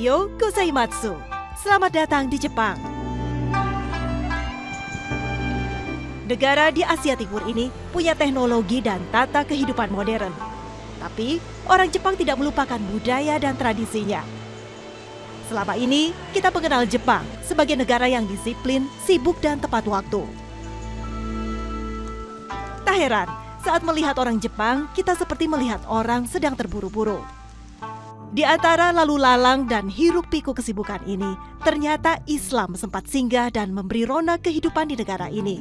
Ohayo gozaimasu. Selamat datang di Jepang. Negara di Asia Timur ini punya teknologi dan tata kehidupan modern. Tapi orang Jepang tidak melupakan budaya dan tradisinya. Selama ini kita mengenal Jepang sebagai negara yang disiplin, sibuk dan tepat waktu. Tak heran, saat melihat orang Jepang, kita seperti melihat orang sedang terburu-buru. Di antara lalu lalang dan hiruk-pikuk kesibukan ini, ternyata Islam sempat singgah dan memberi rona kehidupan di negara ini.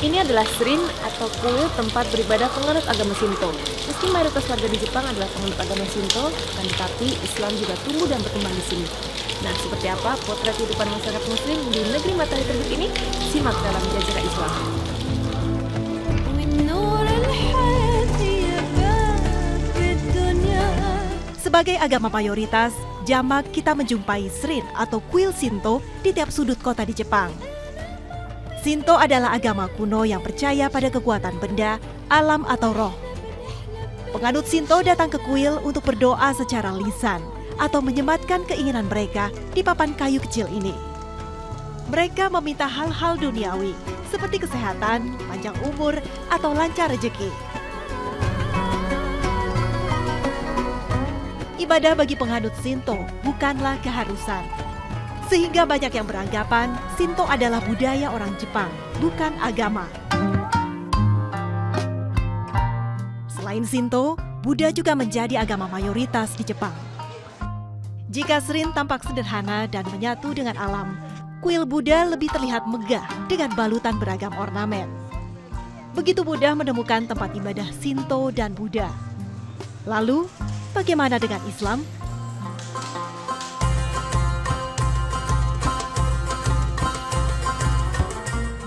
Ini adalah Srin atau kuil tempat beribadah penganut agama Shinto. Meski mayoritas warga di Jepang adalah penganut agama Shinto, akan tetapi Islam juga tumbuh dan berkembang di sini. Nah, seperti apa potret kehidupan masyarakat Muslim di negeri matahari terbit ini? Simak dalam Jazirah Islam. Sebagai agama mayoritas, jamak kita menjumpai Srin atau kuil Shinto di tiap sudut kota di Jepang. Shinto adalah agama kuno yang percaya pada kekuatan benda, alam atau roh. Penganut Shinto datang ke kuil untuk berdoa secara lisan atau menyematkan keinginan mereka di papan kayu kecil ini. Mereka meminta hal-hal duniawi seperti kesehatan, panjang umur, atau lancar rezeki. Ibadah bagi penganut Shinto bukanlah keharusan. Sehingga banyak yang beranggapan Shinto adalah budaya orang Jepang, bukan agama. Selain Shinto, Buddha juga menjadi agama mayoritas di Jepang. Jika Srin tampak sederhana dan menyatu dengan alam, kuil Buddha lebih terlihat megah dengan balutan beragam ornamen. Begitu mudah menemukan tempat ibadah Shinto dan Buddha. Lalu, bagaimana dengan Islam?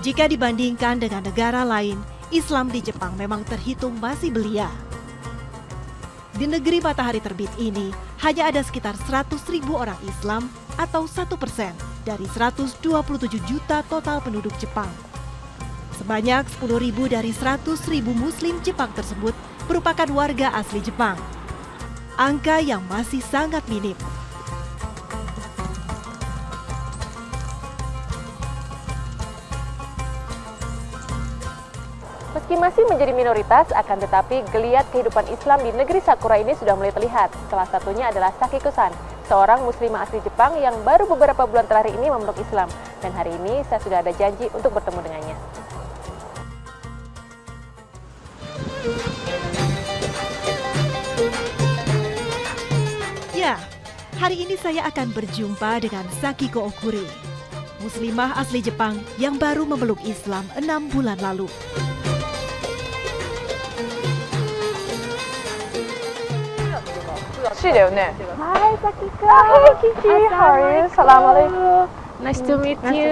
Jika dibandingkan dengan negara lain, Islam di Jepang memang terhitung masih belia. Di negeri matahari terbit ini, hanya ada sekitar 100.000 orang Islam atau 1% dari 127 juta total penduduk Jepang. Sebanyak 10.000 dari 100.000 Muslim Jepang tersebut merupakan warga asli Jepang. Angka yang masih sangat minim. Meski masih menjadi minoritas, akan tetapi geliat kehidupan Islam di negeri Sakura ini sudah mulai terlihat. Salah satunya adalah Sakiko-san, seorang muslimah asli Jepang yang baru beberapa bulan terakhir ini memeluk Islam. Dan hari ini saya sudah ada janji untuk bertemu dengannya. Ya, hari ini saya akan berjumpa dengan Sakiko Okuri, muslimah asli Jepang yang baru memeluk Islam 6 bulan lalu. Hai Sakiko. Hai Kiki, how are you? Assalamualaikum. Nice to meet you.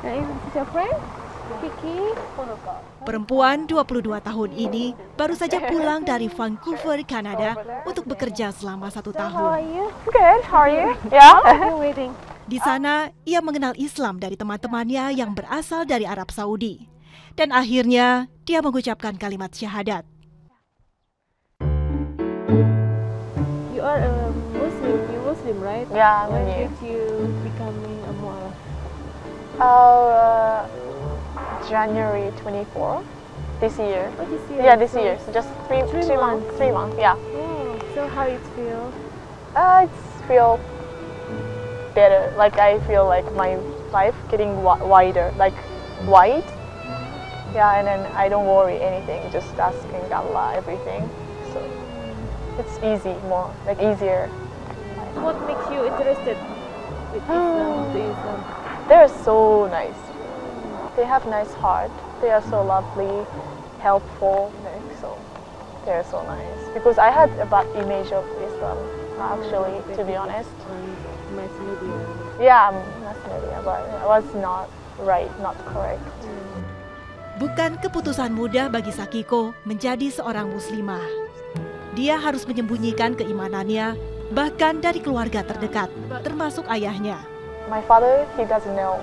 Is this your friend? Kiki. Perempuan 22 tahun ini baru saja pulang dari Vancouver, Kanada untuk bekerja selama 1 tahun. How are you? Good. How are you? Yeah. Waiting. Di sana, ia mengenal Islam dari teman-temannya yang berasal dari Arab Saudi. Dan akhirnya, dia mengucapkan kalimat syahadat. You are a Muslim. You Muslim, right? Yeah, I'm When new. did you becoming a mu'alaf? January 24 this year. Oh, this year. Yeah, this So- year. So just three months. 3 months. Yeah. Oh, so how it feel? It's feel better. Like I feel like my life getting wider, like wide. Yeah, and then I don't worry anything. Just asking Allah everything. So it's easy, more like easier. What makes you interested with Islam? To Islam? They're so nice. They have nice heart. They are so lovely, helpful. So they're so nice. Because I had a bad image of Islam, actually, to be honest. Mass media. Yeah, mass media, but it was not right, not correct. Bukan keputusan mudah bagi Sakiko menjadi seorang muslimah. Dia harus menyembunyikan keimanannya, bahkan dari keluarga terdekat, termasuk ayahnya. My father, he doesn't know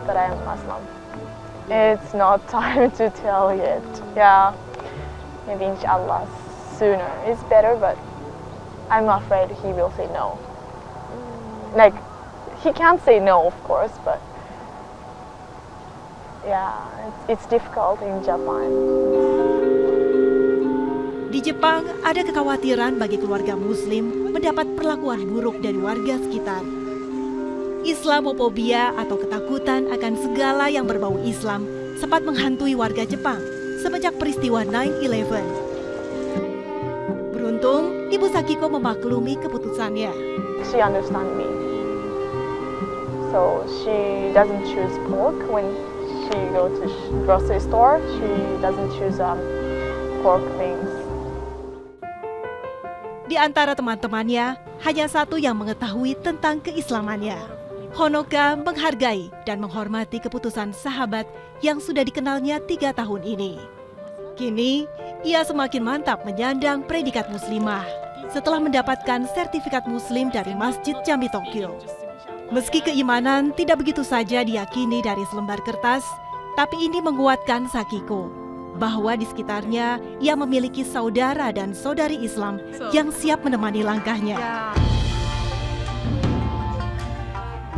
that I am Muslim. It's not time to tell yet. Yeah, maybe inshallah sooner. It's better, but I'm afraid he will say no. Like, he can't say no, of course, but yeah, it's difficult in Japan. Di Jepang, ada kekhawatiran bagi keluarga Muslim mendapat perlakuan buruk dari warga sekitar. Islamofobia atau ketakutan akan segala yang berbau Islam sempat menghantui warga Jepang semenjak peristiwa 9/11. Beruntung, Ibu Sakiko memaklumi keputusannya. She understands me. So she doesn't choose pork when she go to grocery store. She doesn't choose pork wings. Di antara teman-temannya, hanya satu yang mengetahui tentang keislamannya. Honoka menghargai dan menghormati keputusan sahabat yang sudah dikenalnya 3 tahun ini. Kini, ia semakin mantap menyandang predikat muslimah setelah mendapatkan sertifikat muslim dari Masjid Jambi Tokyo. Meski keimanan tidak begitu saja diyakini dari selembar kertas, tapi ini menguatkan Sakiko bahwa di sekitarnya ia memiliki saudara dan saudari Islam yang siap menemani langkahnya.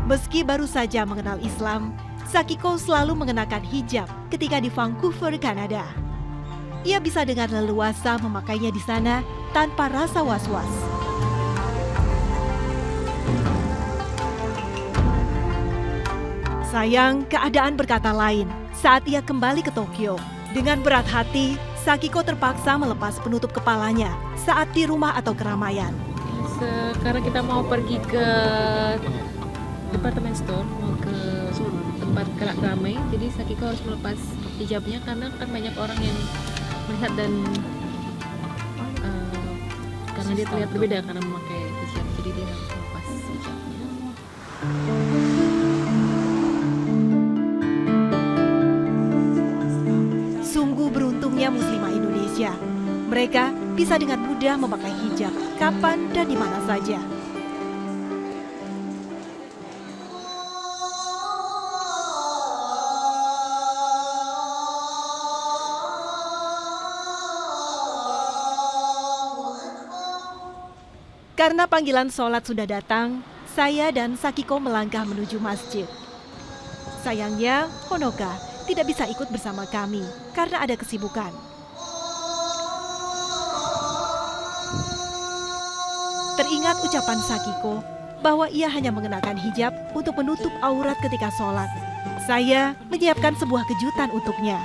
Meski baru saja mengenal Islam, Sakiko selalu mengenakan hijab ketika di Vancouver, Kanada. Ia bisa dengan leluasa memakainya di sana tanpa rasa was-was. Sayang, keadaan berkata lain saat ia kembali ke Tokyo. Dengan berat hati, Sakiko terpaksa melepas penutup kepalanya saat di rumah atau keramaian. Sekarang kita mau pergi ke department store, mau ke tempat ramai, jadi Sakiko harus melepas hijabnya karena kan banyak orang yang melihat dan karena dia terlihat berbeda karena memakai hijab, jadi dia harus melepas hijabnya. Sungguh beruntungnya muslimah Indonesia. Mereka bisa dengan mudah memakai hijab kapan dan di mana saja. Karena panggilan sholat sudah datang, saya dan Sakiko melangkah menuju masjid. Sayangnya, Honoka tidak bisa ikut bersama kami karena ada kesibukan. Teringat ucapan Sakiko bahwa ia hanya mengenakan hijab untuk menutup aurat ketika sholat. Saya menyiapkan sebuah kejutan untuknya.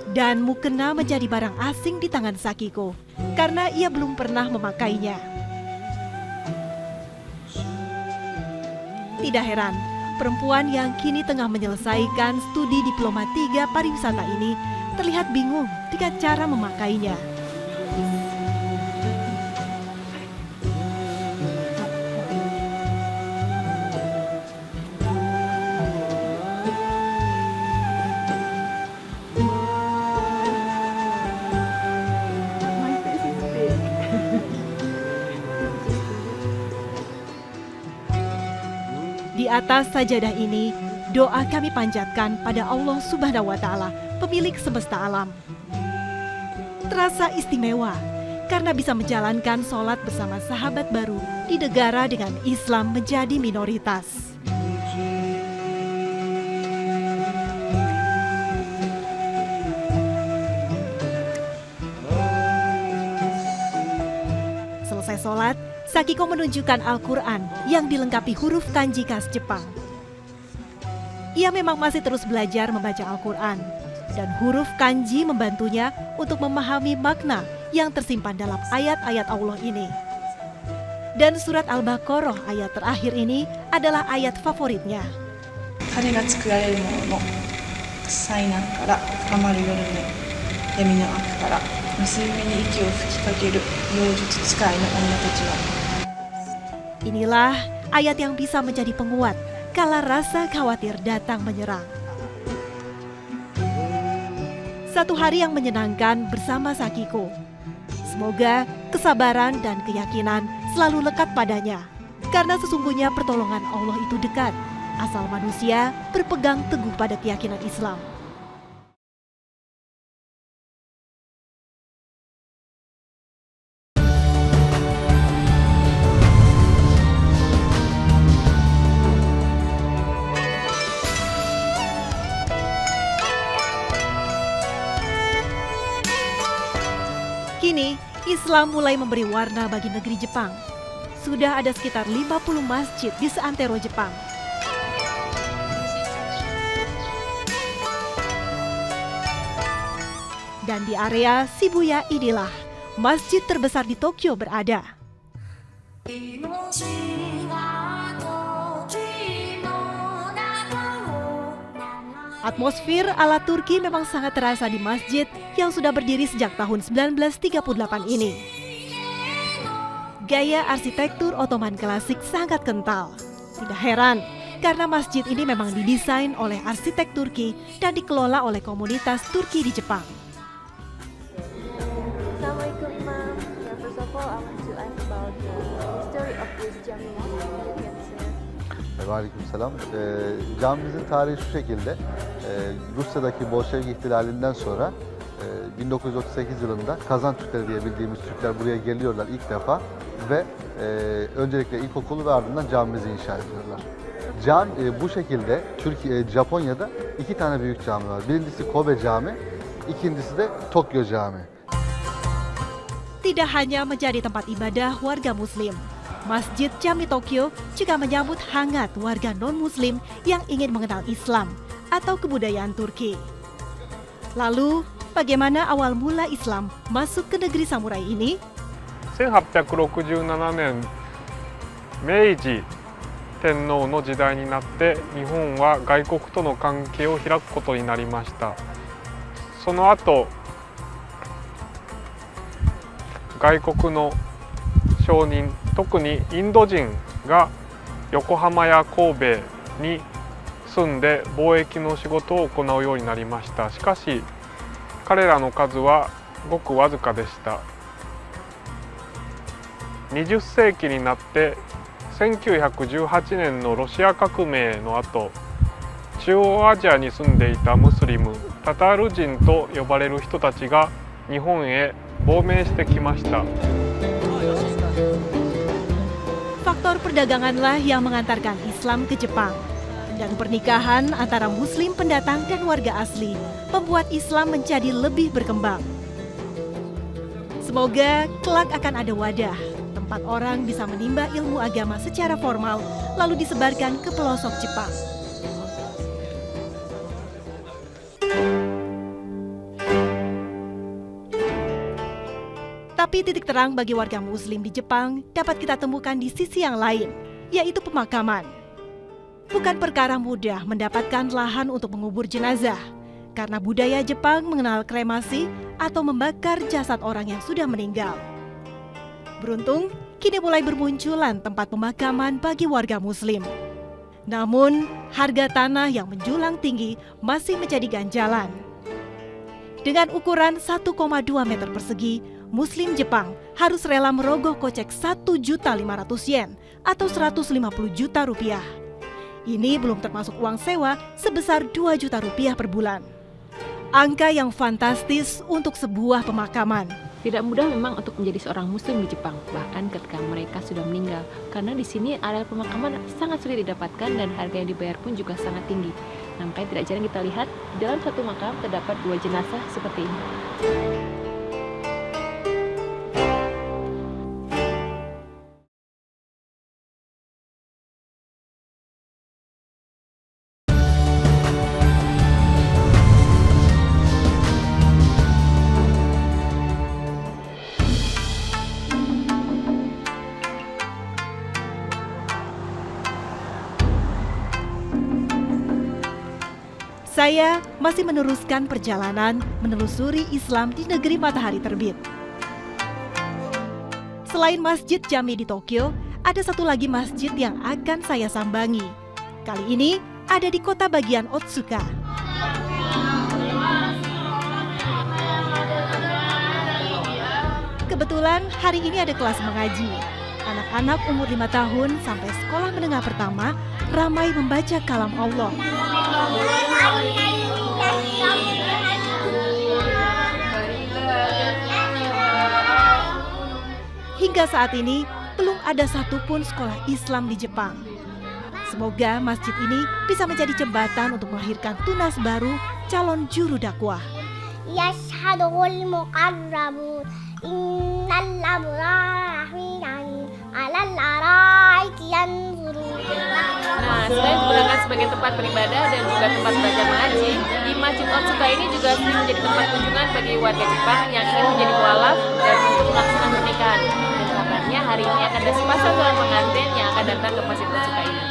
Dan mukena menjadi barang asing di tangan Sakiko karena ia belum pernah memakainya. Tidak heran, perempuan yang kini tengah menyelesaikan studi Diploma 3 Pariwisata ini terlihat bingung dengan cara memakainya. Di atas sajadah ini, doa kami panjatkan pada Allah Subhanahu wa Ta'ala, pemilik semesta alam. Terasa istimewa karena bisa menjalankan sholat bersama sahabat baru di negara dengan Islam menjadi minoritas. Selesai sholat, Sakiko menunjukkan Al-Quran yang dilengkapi huruf kanji khas Jepang. Ia memang masih terus belajar membaca Al-Quran, dan huruf kanji membantunya untuk memahami makna yang tersimpan dalam ayat-ayat Allah ini. Dan surat Al-Baqarah ayat terakhir ini adalah ayat favoritnya. 彼が作られるものの災難から深まる夜の闇の悪から結び目に息を吹きかける妖術使いの女たちは Inilah ayat yang bisa menjadi penguat kala rasa khawatir datang menyerang. Satu hari yang menyenangkan bersama Sakiko. Semoga kesabaran dan keyakinan selalu lekat padanya. Karena sesungguhnya pertolongan Allah itu dekat, asal manusia berpegang teguh pada keyakinan Islam. Kini, Islam mulai memberi warna bagi negeri Jepang. Sudah ada sekitar 50 masjid di seantero Jepang. Dan di area Shibuya inilah masjid terbesar di Tokyo berada. Atmosfer ala Turki memang sangat terasa di masjid yang sudah berdiri sejak tahun 1938 ini. Gaya arsitektur Ottoman klasik sangat kental. Tidak heran, karena masjid ini memang didesain oleh arsitek Turki dan dikelola oleh komunitas Turki di Jepang. Assalamualaikum, Imam. First of all, I want to ask about the history of this Jami Mosque. You can share. Aleykümselam. Camimizin tarihi şu şekilde. Rusya'daki Bolşevik ihtilalinden sonra 1938 yılında Kazan Türkleri diye bildiğimiz Türkler buraya geliyorlar ilk defa ve öncelikle ilkokulu ve ardından camimizi inşa ediyorlar. Cami bu şekilde Japonya'da iki tane büyük cami var. Birincisi Kobe Cami, ikincisi de Tokyo Cami. Tidak hanya menjadi tempat ibadah warga Muslim, Masjid Jami Tokyo juga menyambut hangat warga non-Muslim yang ingin mengenal Islam atau kebudayaan Turki. Lalu, bagaimana awal mula Islam masuk ke negeri samurai ini? 1867年、明治天皇の時代になって日本は外国との関係を開くことになりました。その後、外国の商人、特にインド人が横浜や神戸に住んで貿易の仕事を行うようになりました。しかし彼らの数はごくわずかでした。20世紀になって1918年のロシア革命の後、中央アジアに住んでいたムスリム、タタール人と呼ばれる人たちが日本へ亡命してきました。 Faktor perdaganganlah yang mengantarkan Islam ke Jepang. Dan pernikahan antara Muslim pendatang dan warga asli membuat Islam menjadi lebih berkembang. Semoga kelak akan ada wadah, tempat orang bisa menimba ilmu agama secara formal, lalu disebarkan ke pelosok Jepang. Tapi titik terang bagi warga Muslim di Jepang dapat kita temukan di sisi yang lain, yaitu pemakaman. Bukan perkara mudah mendapatkan lahan untuk mengubur jenazah, karena budaya Jepang mengenal kremasi atau membakar jasad orang yang sudah meninggal. Beruntung, kini mulai bermunculan tempat pemakaman bagi warga Muslim. Namun, harga tanah yang menjulang tinggi masih menjadi ganjalan. Dengan ukuran 1,2 meter persegi, Muslim Jepang harus rela merogoh kocek 1.500.000 yen atau 150 juta rupiah. Ini belum termasuk uang sewa sebesar 2 juta rupiah per bulan. Angka yang fantastis untuk sebuah pemakaman. Tidak mudah memang untuk menjadi seorang Muslim di Jepang, bahkan ketika mereka sudah meninggal, karena di sini area pemakaman sangat sulit didapatkan dan harga yang dibayar pun juga sangat tinggi. Namun tidak jarang kita lihat dalam satu makam terdapat 2 jenazah seperti ini. Saya masih meneruskan perjalanan menelusuri Islam di negeri matahari terbit. Selain Masjid Jami di Tokyo, ada satu lagi masjid yang akan saya sambangi. Kali ini ada di kota bagian Otsuka. Kebetulan hari ini ada kelas mengaji. Anak-anak umur 5 tahun sampai sekolah menengah pertama ramai membaca kalam Allah. Hingga saat ini, belum ada satupun sekolah Islam di Jepang. Semoga masjid ini bisa menjadi jembatan untuk melahirkan tunas baru calon juru dakwah. Yashhadul muqarrabun innal abrara alal araiki yanzurun. Nah, selain digunakan sebagai tempat beribadah dan juga tempat belajar mengaji, di Masjid Otsuka ini juga sering menjadi tempat kunjungan bagi warga Jepang yang ingin menjadi mualaf dan untuk melaksanakan pernikahan. Dan kabarnya hari ini akan ada sepasang calon pengantin yang akan datang ke Masjid Otsuka ini.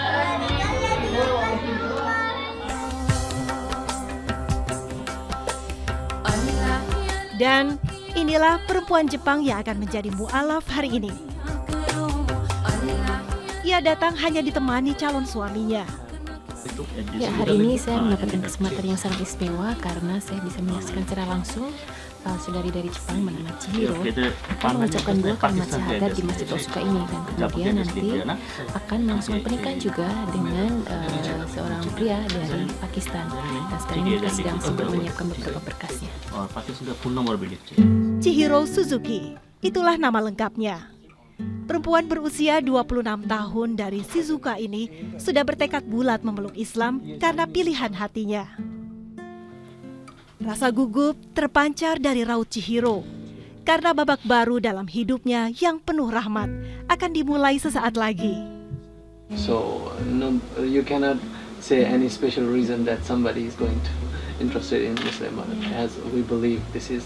Dan inilah perempuan Jepang yang akan menjadi mualaf hari ini. Ia datang hanya ditemani calon suaminya. Ya, hari ini saya mendapatkan kesempatan yang sangat istimewa karena saya bisa menyaksikan secara langsung saudari dari Jepang bernama Chihiro mengucapkan dua kalimat syahadat di Masjid Otsuka ini, dan kemudian nanti akan melangsungkan pernikahan juga dengan seorang pria dari Pakistan. Dan sekarang ini kita sedang sibuk menyiapkan beberapa berkasnya. Chihiro Suzuki, itulah nama lengkapnya. Perempuan berusia 26 tahun dari Shizuoka ini sudah bertekad bulat memeluk Islam karena pilihan hatinya. Rasa gugup terpancar dari raut Chihiro karena babak baru dalam hidupnya yang penuh rahmat akan dimulai sesaat lagi. So no, you cannot say any special reason that somebody is going to interested in Muslim, as we believe this is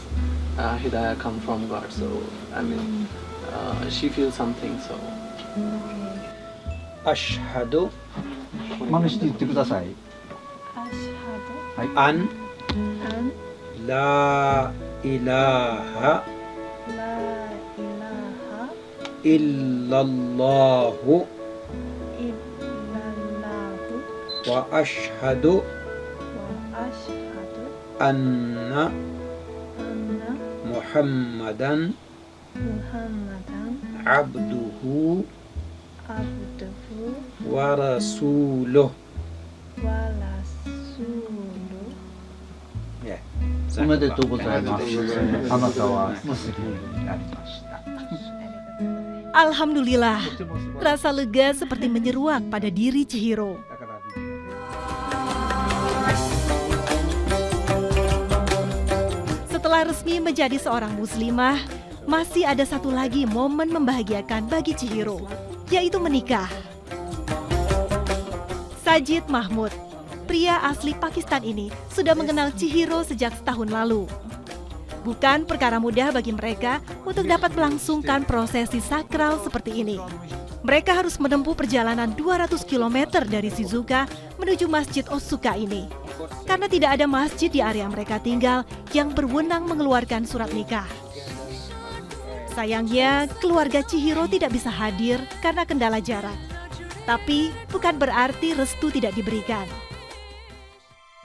hidayah come from God. So I mean, she feels something. So Ashhadu 真似して言ってください。An La ilaha illallahu wa ashhadu anna Muhammadan abduhu wa rasuluh. Ya. おめでとうございます。あなたはムスリムになりました。 Alhamdulillah, rasa lega seperti menyeruak pada diri Chihiro. Setelah resmi menjadi seorang muslimah, masih ada satu lagi momen membahagiakan bagi Chihiro, yaitu menikah. Sajid Mahmud, pria asli Pakistan ini sudah mengenal Chihiro sejak setahun lalu. Bukan perkara mudah bagi mereka untuk dapat melangsungkan prosesi sakral seperti ini. Mereka harus menempuh perjalanan 200 km dari Shizuoka menuju Masjid Otsuka ini. Karena tidak ada masjid di area mereka tinggal yang berwenang mengeluarkan surat nikah. Sayangnya, keluarga Chihiro tidak bisa hadir karena kendala jarak. Tapi bukan berarti restu tidak diberikan.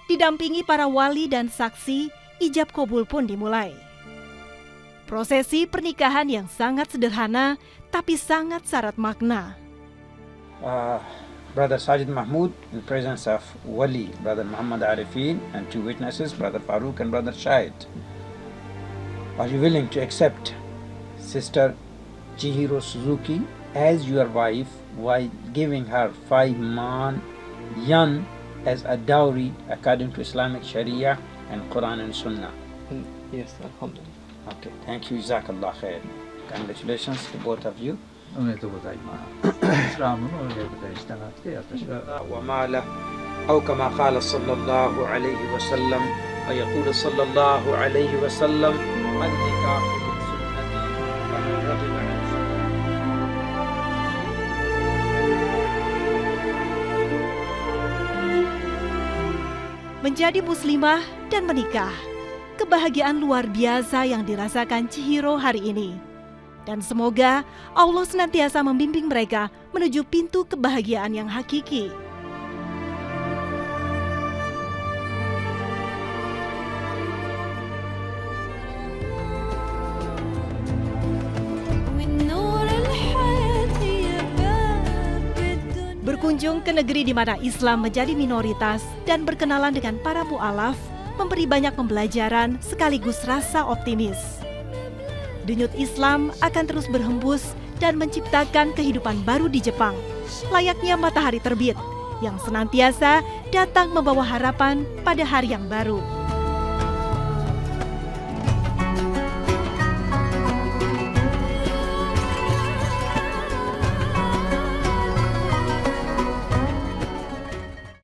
Didampingi para wali dan saksi, ijab kabul pun dimulai. Prosesi pernikahan yang sangat sederhana tapi sangat syarat makna. Brother Sajid Mahmud in presence of Wali, Brother Muhammad Arifin, and two witnesses, Brother Farooq and Brother Shahid. Are you willing to accept Sister Chihiro Suzuki as your wife while giving her 5 man yan as a dowry according to Islamic Sharia and Quran and Sunnah? yes, Alhamdulillah. Okay, thank you. Jazakallah khair. Congratulations to both of you. おめでとうございます。イスラムのレベルに従って私は وما له أو كما قال صلى الله عليه وسلم ويقول صلى الله عليه وسلم النكاح من سنتي فمن رغب عن Menjadi muslimah dan menikah, kebahagiaan luar biasa yang dirasakan Chihiro hari ini. Dan semoga Allah senantiasa membimbing mereka menuju pintu kebahagiaan yang hakiki. من نور الحياة Berkunjung ke negeri di mana Islam menjadi minoritas dan berkenalan dengan para mu'alaf memberi banyak pembelajaran sekaligus rasa optimis. Denyut Islam akan terus berhembus dan menciptakan kehidupan baru di Jepang, layaknya matahari terbit yang senantiasa datang membawa harapan pada hari yang baru.